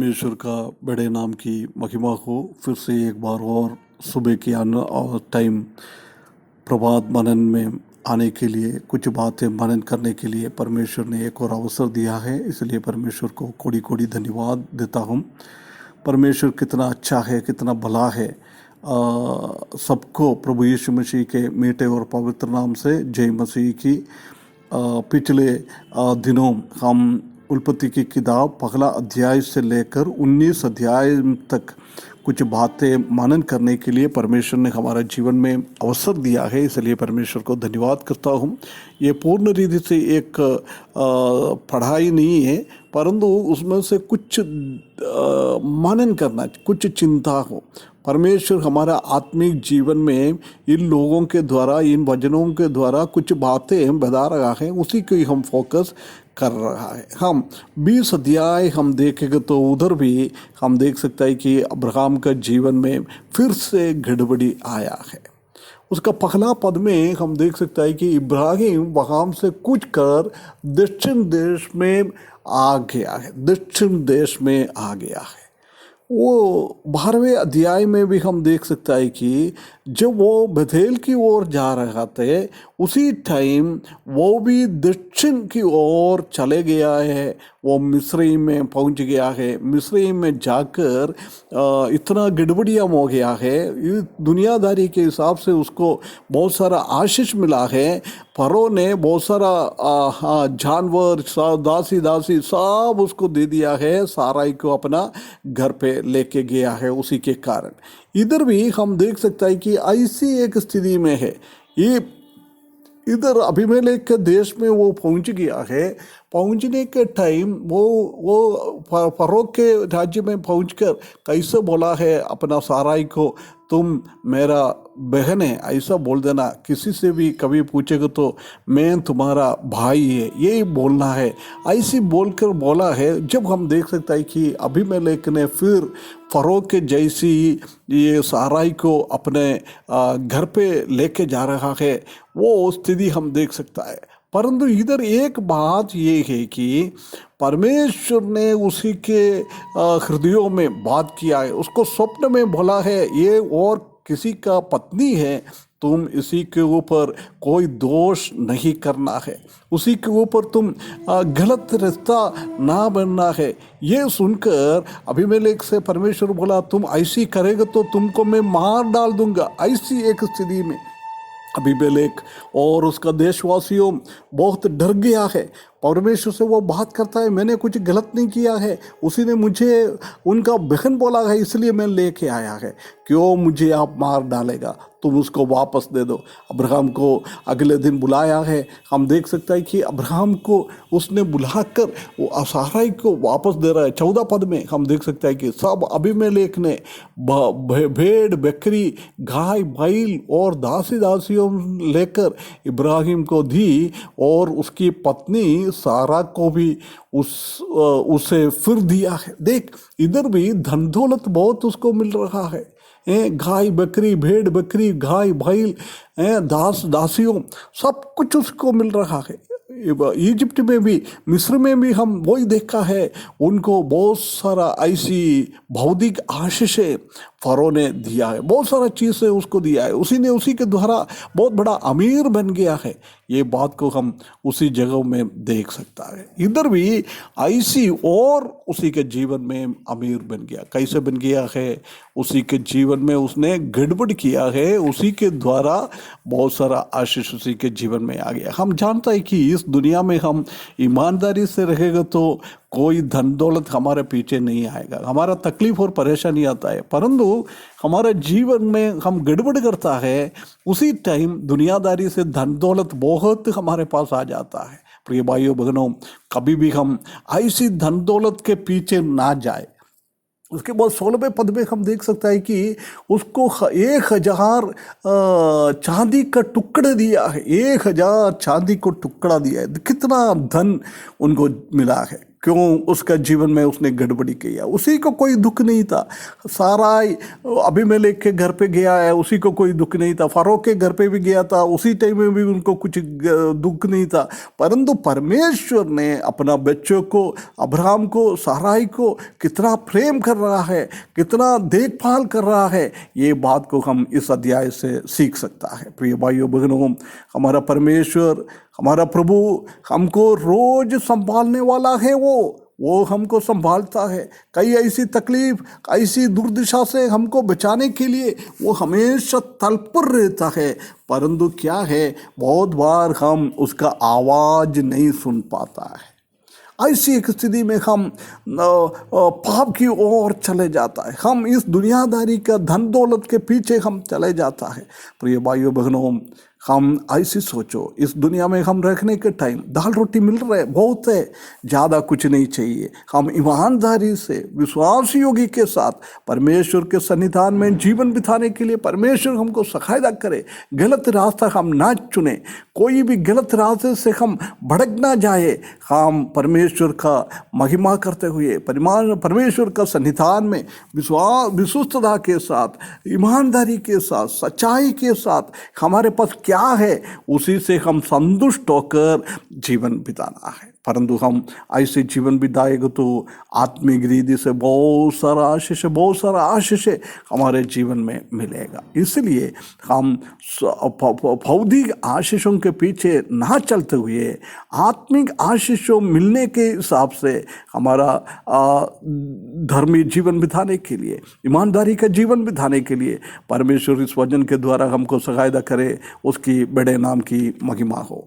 परमेश्वर का बड़े नाम की महिमा हो। फिर से एक बार और सुबह के टाइम प्रभात मनन में आने के लिए, कुछ बातें मनन करने के लिए परमेश्वर ने एक और अवसर दिया है। इसलिए परमेश्वर को कोटि कोटि धन्यवाद देता हूँ। परमेश्वर कितना अच्छा है, कितना भला है। सबको प्रभु यीशु मसीह के मीठे और पवित्र नाम से जय मसीह की। पिछले दिनों हम उत्पत्ति की किताब पहला अध्याय से लेकर 19 अध्याय तक कुछ बातें मनन करने के लिए परमेश्वर ने हमारे जीवन में अवसर दिया है। इसलिए परमेश्वर को धन्यवाद करता हूँ। ये पूर्ण रीति से एक पढ़ाई नहीं है, परंतु उसमें से कुछ मनन करना, कुछ चिंता हो। परमेश्वर हमारा आत्मिक जीवन में इन लोगों के द्वारा, इन वचनों के द्वारा कुछ बातें बता रहा है, उसी को ही हम फोकस कर रहा है। हम 20 अध्याय हम देखेंगे तो उधर भी हम देख सकते हैं कि अब्राहम का जीवन में फिर से गड़बड़ी आया है। उसका पहला पद में हम देख सकते हैं कि इब्राहिम वहाँ से कूच कर दक्षिण देश में आ गया है, दक्षिण देश में आ गया है। वो 12वें अध्याय में भी हम देख सकते हैं कि जब वो बेथेल की ओर जा रहा थे, उसी टाइम वो भी दक्षिण की ओर चले गया है। वो मिस्र में पहुंच गया है। मिस्र में जाकर इतना गड़बड़िया हो गया है। दुनियादारी के हिसाब से उसको बहुत सारा आशीष मिला है। फरो ने बहुत सारा जानवर, दासी दासी सब उसको दे दिया है। साराई को अपना घर पे लेके गया है। उसी के कारण इधर भी हम देख सकते हैं कि ऐसी एक स्थिति में है। ये इधर अबीमेलेक के देश में वो पहुंच गया है। पहुंचने के टाइम वो फरो के राज्य में पहुंचकर कैसे बोला है अपना साराई को, तुम मेरा बहन है, ऐसा बोल देना। किसी से भी कभी पूछेगा तो मैं तुम्हारा भाई है, यही बोलना है। ऐसी बोलकर बोला है। जब हम देख सकते हैं कि अबीमेलेक ने फिर फरो के जैसी ये साराई को अपने घर पे लेके जा रहा है, वो स्थिति हम देख सकता है। परंतु इधर एक बात ये है कि परमेश्वर ने उसी के हृदयों में बात किया है। उसको स्वप्न में बोला है, ये और किसी का पत्नी है, तुम इसी के ऊपर कोई दोष नहीं करना है, उसी के ऊपर तुम गलत रास्ता ना बनना है। ये सुनकर अबीमेलेक से परमेश्वर बोला, तुम ऐसी करेगा तो तुमको मैं मार डाल दूंगा। ऐसी एक स्थिति में अबीमेलेक और उसका देशवासियों बहुत डर गया है। परमेश्वर से वो बात करता है, मैंने कुछ गलत नहीं किया है, उसी ने मुझे उनका बहन बोला है, इसलिए मैं लेके आया है। क्यों मुझे आप मार डालेगा? तुम उसको वापस दे दो। अब्राहम को अगले दिन बुलाया है। हम देख सकते हैं कि अब्राहम को उसने बुलाकर वो साराई को वापस दे रहा है। 14 पद में हम देख सकते हैं कि सब अबीमेलेक ने भेड़, बकरी, गाय, बैल और दासी दासियों लेकर इब्राहिम को दी और उसकी पत्नी सारा को भी उसे फिर दिया है। देख, इधर भी धन दौलत बहुत उसको मिल रहा है। गाय बकरी, भेड़ बकरी, गाय बैल, दास दासियों, सब कुछ उसको मिल रहा है। इजिप्ट में भी, मिस्र में भी हम वही देखा है। उनको बहुत सारा ऐसी भौतिक आशीषें फरो ने दिया है, बहुत सारा चीज़ें उसको दिया है। उसी ने उसी के द्वारा बहुत बड़ा अमीर बन गया है। ये बात को हम उसी जगह में देख सकता है। इधर भी ऐसी और उसी के जीवन में अमीर बन गया। कैसे बन गया है? उसी के जीवन में उसने गड़बड़ किया है, उसी के द्वारा बहुत सारा आशीष उसी के जीवन में आ गया। हम जानते हैं कि इस दुनिया में हम ईमानदारी से रहेगा तो कोई धन दौलत हमारे पीछे नहीं आएगा। हमारा तकलीफ और परेशानी आता है, परंतु हमारे जीवन में हम गड़बड़ करता है, उसी टाइम दुनियादारी से धन दौलत बहुत हमारे पास आ जाता है। प्रिय भाइयों बहनों, कभी भी हम ऐसी धन दौलत के पीछे ना जाए। उसके बाद 16वें पद में हम देख सकते हैं कि उसको 1000 चांदी का टुकड़ा दिया है। 1000 चांदी को टुकड़ा दिया है। कितना धन उनको मिला है। क्यों उसका जीवन में उसने गड़बड़ी किया। उसी को कोई दुख नहीं था। साराई अबीमेलेक के घर पे गया है, उसी को कोई दुख नहीं था। फरो के घर पे भी गया था, उसी टाइम में भी उनको कुछ दुख नहीं था। परंतु परमेश्वर ने अपना बच्चों को, अब्राहम को, साराई को कितना प्रेम कर रहा है, कितना देखभाल कर रहा है, ये बात को हम इस अध्याय से सीख सकता है। प्रिय भाइयों बहनों, हमारा परमेश्वर, हमारा प्रभु हमको रोज संभालने वाला है। वो हमको संभालता है। कई ऐसी तकलीफ, ऐसी दुर्दशा से हमको बचाने के लिए वो हमेशा तत्पर रहता है। परंतु क्या है, बहुत बार हम उसका आवाज़ नहीं सुन पाता है। ऐसी एक स्थिति में हम पाप की ओर चले जाता है। हम इस दुनियादारी का धन दौलत के पीछे हम चले जाता है। प्रिय भाइयों बहनों, हम ऐसे सोचो, इस दुनिया में हम रखने के टाइम दाल रोटी मिल रहा है, बहुत है, ज़्यादा कुछ नहीं चाहिए। हम ईमानदारी से, विश्वास योगी के साथ परमेश्वर के सन्निधान में जीवन बिताने के लिए परमेश्वर हमको सहायता करे। गलत रास्ता हम ना चुने, कोई भी गलत रास्ते से हम भड़क ना जाए। हम परमेश्वर का महिमा करते हुए परमेश्वर का सन्निधान में विश्वास, विश्वस्तता के साथ, ईमानदारी के साथ, सच्चाई के साथ हमारे पास क्या है, उसी से हम संतुष्ट होकर जीवन बिताना है। परंतु हम ऐसे जीवन बिताएंगे तो आत्मिक रीति से बहुत सारा आशीष हमारे जीवन में मिलेगा। इसलिए हम भौतिक आशीषों के पीछे ना चलते हुए आत्मिक आशीषों मिलने के हिसाब से हमारा धर्मी जीवन बिताने के लिए, ईमानदारी का जीवन बिताने के लिए परमेश्वर इस वचन के द्वारा हमको सहायता करे। उसकी बड़े नाम की महिमा हो।